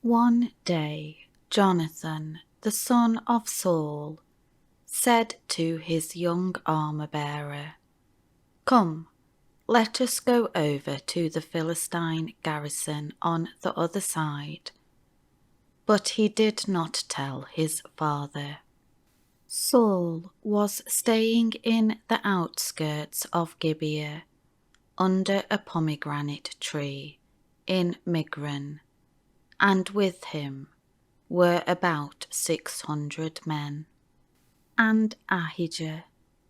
One day Jonathan, the son of Saul, said to his young armor-bearer, "Come, let us go over to the Philistine garrison on the other side." But he did not tell his father. Saul was staying in the outskirts of Gibeah, under a pomegranate tree in Migron, and with him were about 600 men. And Ahijah,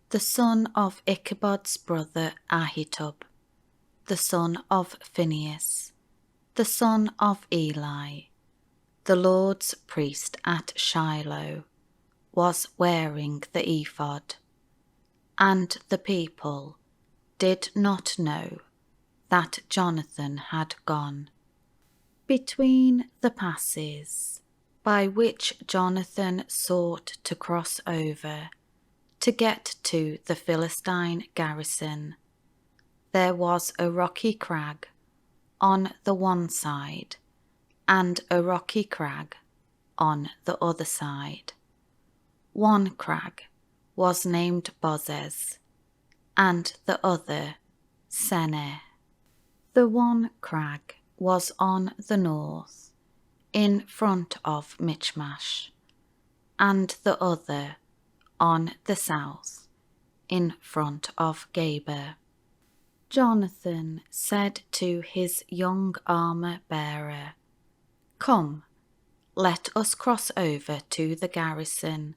the son of Ichabod's brother Ahitub, the son of Phinehas, the son of Eli, the Lord's priest at Shiloh, was wearing the ephod, and the people did not know that Jonathan had gone. Between the passes by which Jonathan sought to cross over to get to the Philistine garrison, there was a rocky crag on the one side and a rocky crag on the other side. One crag was named Bozez, and the other Seneh. The one crag was on the north, in front of Michmash, and the other on the south, in front of Geber. Jonathan said to his young armor-bearer, "Come, let us cross over to the garrison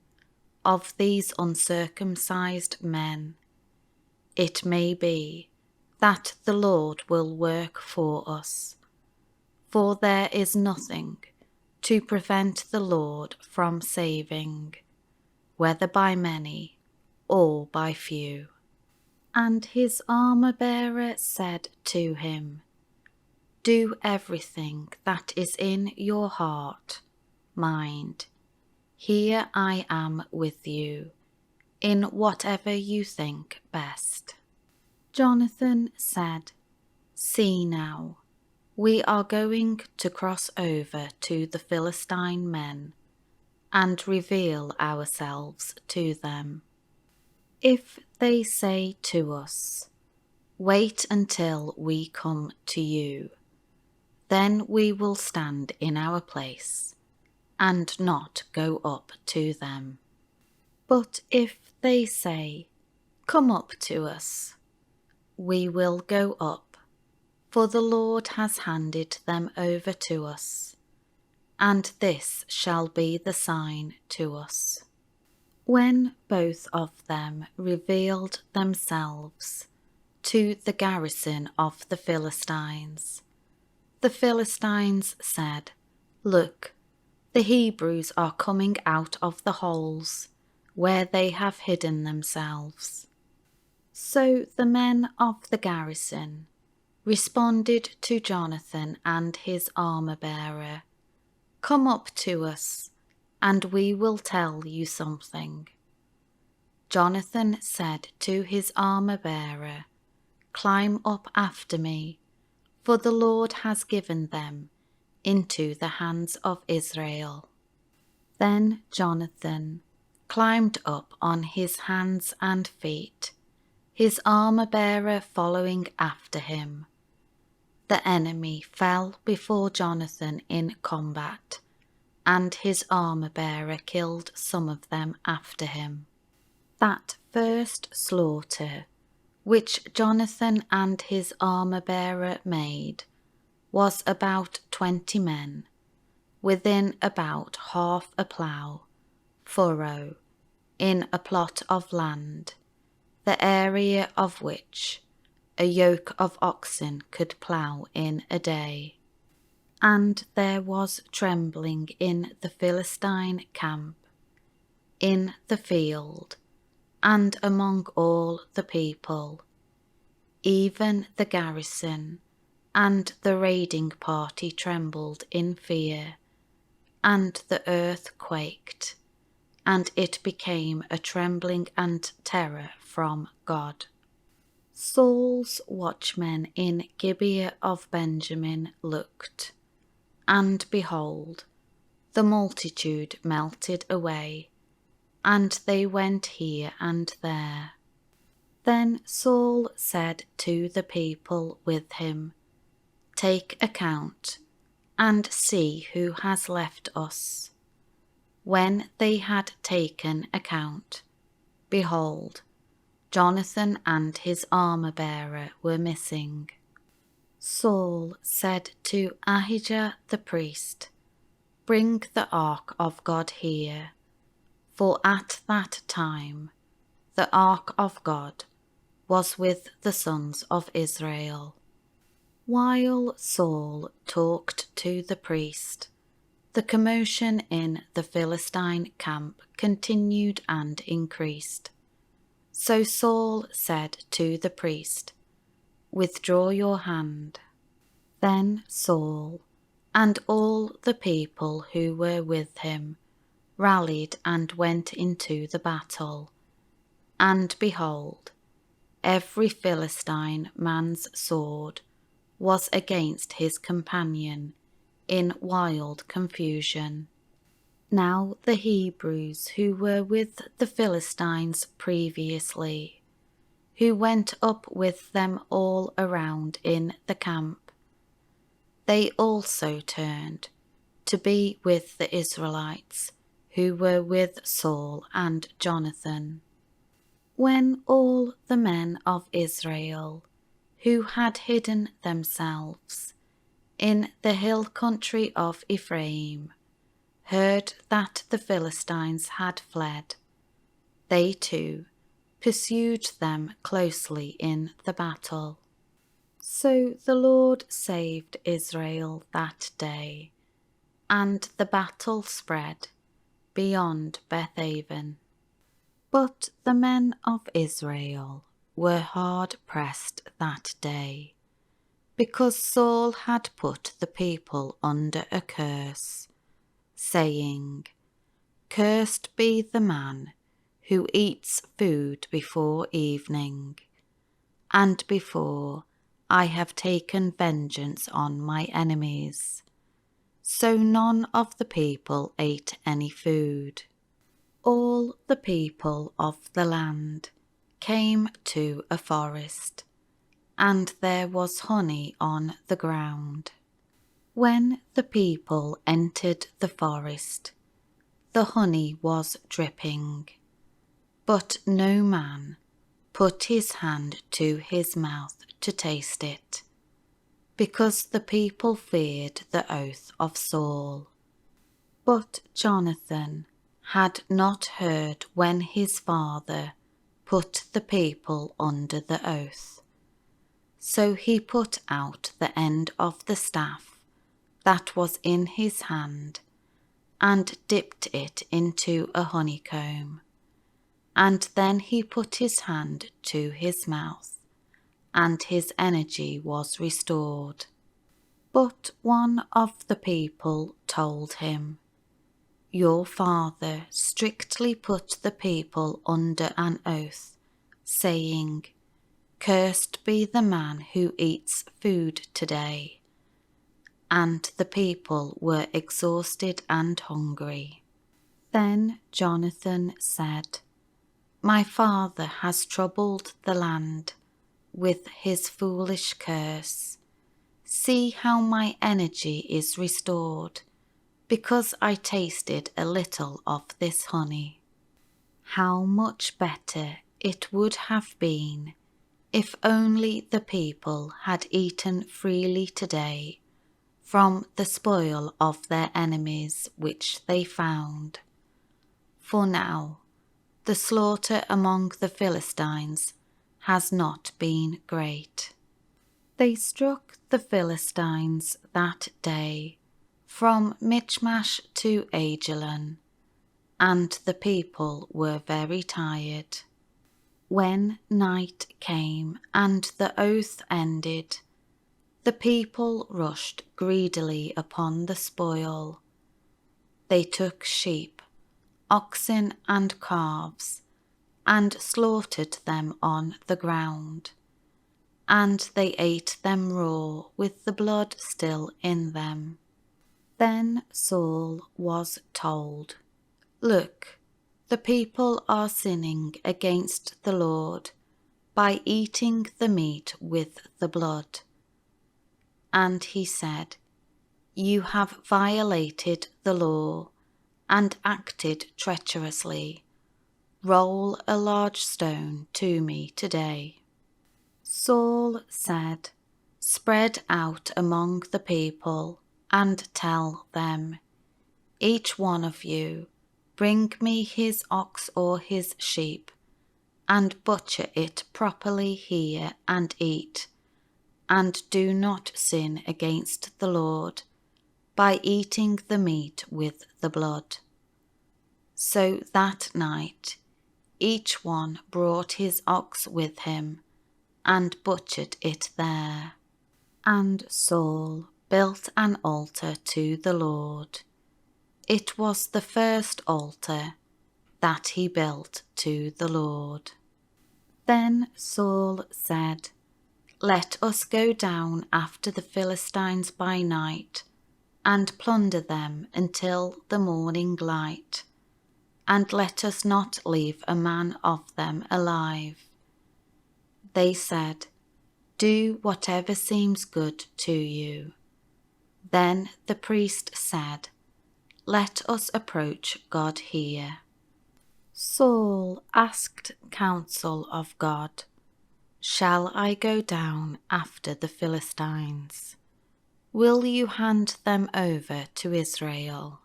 of these uncircumcised men. It may be that the Lord will work for us, for there is nothing to prevent the Lord from saving, whether by many or by few." And his armor-bearer said to him, "Do everything that is in your heart. Mind, here I am with you, in whatever you think best." Jonathan said, "See now, we are going to cross over to the Philistine men and reveal ourselves to them. If they say to us, 'Wait until we come to you,' then we will stand in our place and not go up to them. But if they say, 'Come up to us,' we will go up, for the Lord has handed them over to us, and this shall be the sign to us." When both of them revealed themselves to the garrison of the Philistines said, "Look, the Hebrews are coming out of the holes where they have hidden themselves." So the men of the garrison responded to Jonathan and his armor-bearer, "Come up to us, and we will tell you something." Jonathan said to his armor-bearer, "Climb up after me, for the Lord has given them into the hands of Israel." Then Jonathan climbed up on his hands and feet, his armor-bearer following after him. The enemy fell before Jonathan in combat, and his armor-bearer killed some of them after him. That first slaughter which Jonathan and his armor-bearer made was about 20 men, within about half a plough, furrow, in a plot of land, the area of which a yoke of oxen could plough in a day. And there was trembling in the Philistine camp, in the field, and among all the people. Even the garrison and the raiding party trembled in fear, and the earth quaked, and it became a trembling and terror from God. Saul's watchmen in Gibeah of Benjamin looked, And behold, the multitude melted away, and they went here and there. Then Saul said to the people with him, Take account, and see who has left us. When they had taken account, behold, Jonathan and his armor-bearer were missing. Saul said to Ahijah the priest, Bring the ark of God here, for at that time the ark of God was with the sons of Israel. While Saul talked to the priest, the commotion in the Philistine camp continued and increased. So Saul said to the priest, Withdraw your hand. Then Saul and all the people who were with him rallied and went into the battle. And behold, every Philistine man's sword was against his companion in wild confusion. Now the Hebrews who were with the Philistines previously, who went up with them all around in the camp, they also turned to be with the Israelites who were with Saul and Jonathan. When all the men of Israel who had hidden themselves in the hill country of Ephraim heard that the Philistines had fled, they too pursued them closely in the battle. So the Lord saved Israel that day, and the battle spread beyond Bethaven. But the men of Israel were hard pressed that day, because Saul had put the people under a curse, saying, Cursed be the man who eats food before evening, and before I have taken vengeance on my enemies. So none of the people ate any food. All the people of the land came to a forest, and there was honey on the ground. When the people entered the forest, the honey was dripping, but no man put his hand to his mouth to taste it, because the people feared the oath of Saul. But Jonathan had not heard when his father put the people under the oath. So he put out the end of the staff that was in his hand, and dipped it into a honeycomb. And then he put his hand to his mouth, and his energy was restored. But one of the people told him, Your father strictly put the people under an oath, saying, Cursed be the man who eats food today. And the people were exhausted and hungry. Then Jonathan said, My father has troubled the land with his foolish curse. See how my energy is restored, because I tasted a little of this honey. How much better it would have been if only the people had eaten freely today from the spoil of their enemies which they found. For now the slaughter among the Philistines has not been great. They struck the Philistines that day from Michmash to Aijalon, and the people were very tired. When night came and the oath ended, the people rushed greedily upon the spoil. They took sheep, oxen, and calves, and slaughtered them on the ground, and they ate them raw with the blood still in them. Then Saul was told, "Look, the people are sinning against the Lord by eating the meat with the blood." And he said, "You have violated the law and acted treacherously. Roll a large stone to me today." Saul said, "Spread out among the people and tell them, each one of you, bring me his ox or his sheep, and butcher it properly here and eat, and do not sin against the Lord by eating the meat with the blood." So that night each one brought his ox with him and butchered it there. And Saul built an altar to the Lord. It was the first altar that he built to the Lord. Then Saul said, "Let us go down after the Philistines by night and plunder them until the morning light, and let us not leave a man of them alive." They said, "Do whatever seems good to you." Then the priest said, "Let us approach God here." Saul asked counsel of God, "Shall I go down after the Philistines? Will you hand them over to Israel?"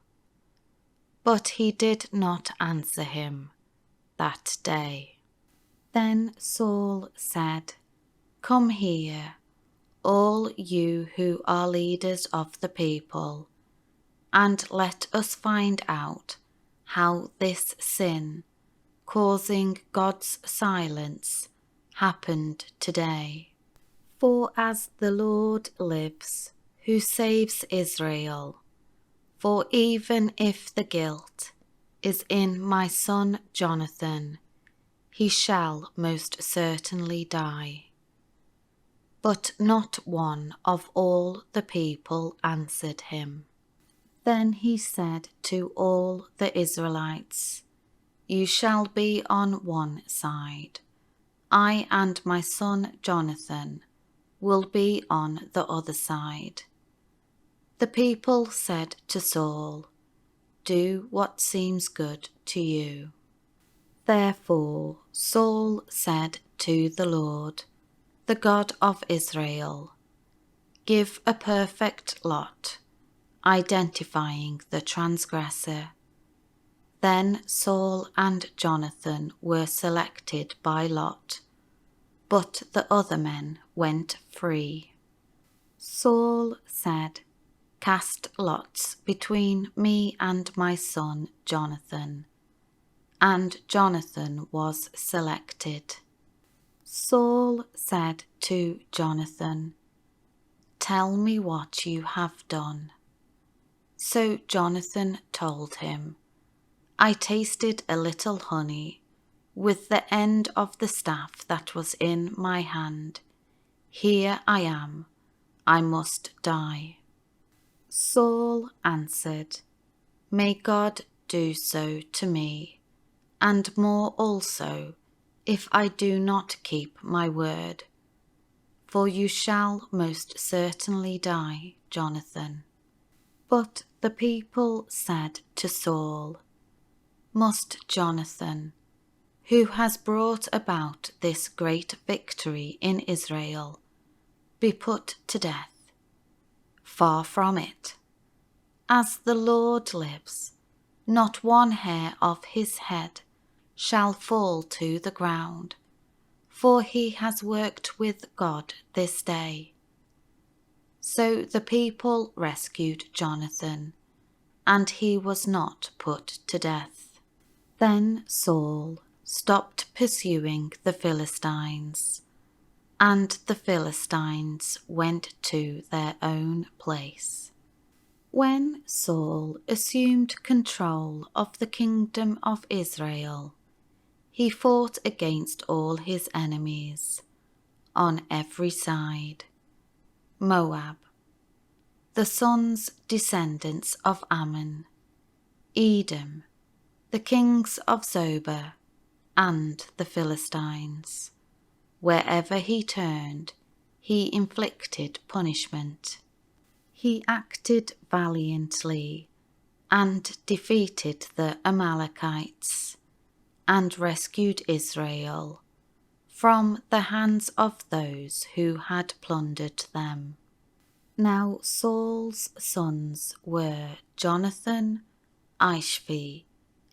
But he did not answer him that day. Then Saul said, "Come here, all you who are leaders of the people, and let us find out how this sin, causing God's silence, happened today. For as the Lord lives, who saves Israel, for even if the guilt is in my son Jonathan, he shall most certainly die." But not one of all the people answered him. Then he said to all the Israelites, "You shall be on one side. I and my son Jonathan will be on the other side." The people said to Saul, "Do what seems good to you." Therefore Saul said to the Lord, the God of Israel, "Give a perfect lot, identifying the transgressor." Then Saul and Jonathan were selected by lot, but the other men went free. Saul said, "Cast lots between me and my son Jonathan." And Jonathan was selected. Saul said to Jonathan, "Tell me what you have done." So Jonathan told him, "I tasted a little honey with the end of the staff that was in my hand. Here I am, I must die." Saul answered, "May God do so to me, and more also, if I do not keep my word. For you shall most certainly die, Jonathan." But the people said to Saul, "Must Jonathan, who has brought about this great victory in Israel, be put to death? Far from it. As the Lord lives, not one hair of his head shall fall to the ground, for he has worked with God this day." So the people rescued Jonathan, and he was not put to death. Then Saul stopped pursuing the Philistines, and the Philistines went to their own place. When Saul assumed control of the kingdom of Israel, he fought against all his enemies on every side: Moab, The sons descendants of Ammon, Edom, the kings of Zobah, and the Philistines. Wherever he turned, he inflicted punishment. He acted valiantly and defeated the Amalekites and rescued Israel from the hands of those who had plundered them. Now Saul's sons were Jonathan, Ishvi,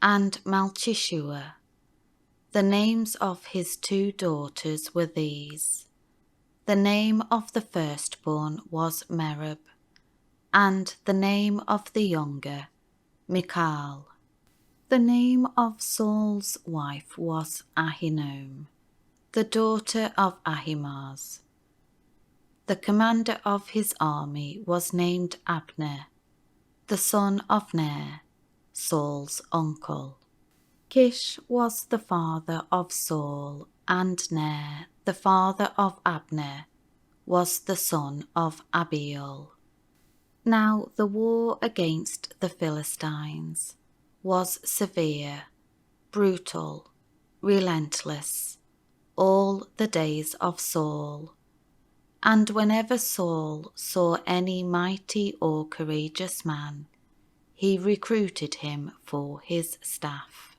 and Malchishua. The names of his 2 daughters were these. The name of the firstborn was Merab, and the name of the younger, Michal. The name of Saul's wife was Ahinoam, the daughter of Ahimaaz. The commander of his army was named Abner, the son of Ner, Saul's uncle. Kish was the father of Saul, and Ner, the father of Abner, was the son of Abiel. Now the war against the Philistines was severe, brutal, relentless, all the days of Saul. And whenever Saul saw any mighty or courageous man, he recruited him for his staff.